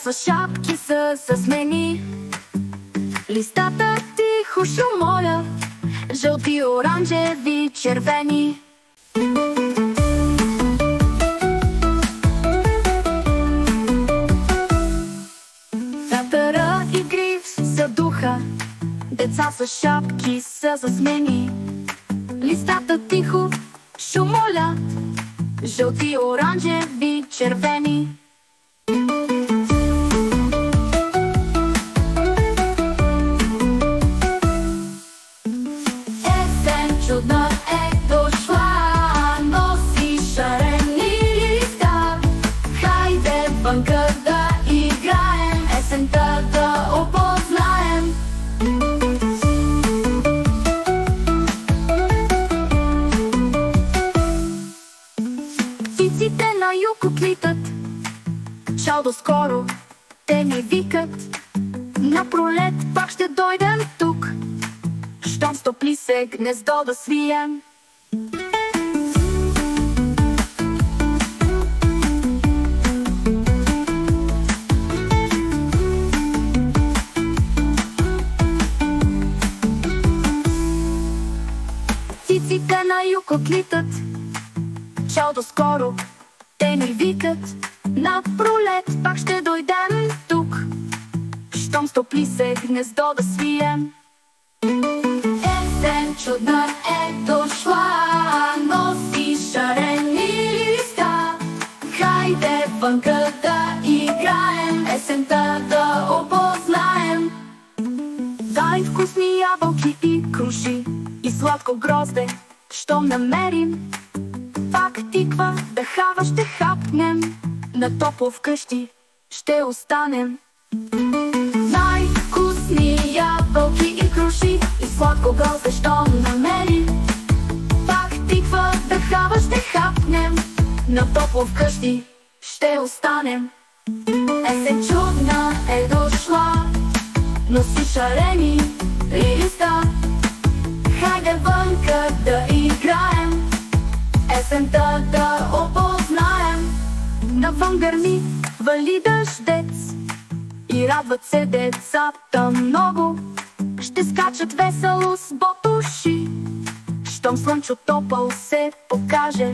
с шапки са смени. Листата тихо шумолят, жълти, оранжеви, червени. Татъра и гриф задуха, деца с шапки са за смени. Листата тихо шумолят, жълти, оранжеви, червени. Есен чудна е дошла, носи шарени листа. Хайде вънка да играем, есента да опознаем. Птиците на юг отлитат, чао до скоро, те ни викат. Напролет пак ще дойдем тук, щом стопли се гнездо да свием. Птиците на юг отлитат, чао до скоро, те ни викат. Напролет пак ще дойдем тук, щом стопли се гнездо да свием. Есен чудна е дошла, носи шарени листа. Хайде вънка да играем, есента да опознаем. Дай вкусни ябълки и круши, и сладко грозде, щом намерим. Пак тиква да хава ще хапнем, на топло вкъщи ще останем. Най-вкусни ябълки и круши, и сладко грозде, щом намерим. Пак тиква да хава ще хапнем, на топло вкъщи ще останем. Есен чудна е дошла, носи шарени листа. Хайде вънка да играем, есента да опознаем. Навън гърми вали дъждец и радват се децата много. Ще скачат весело с ботуши, щом слънчо топъл се покаже.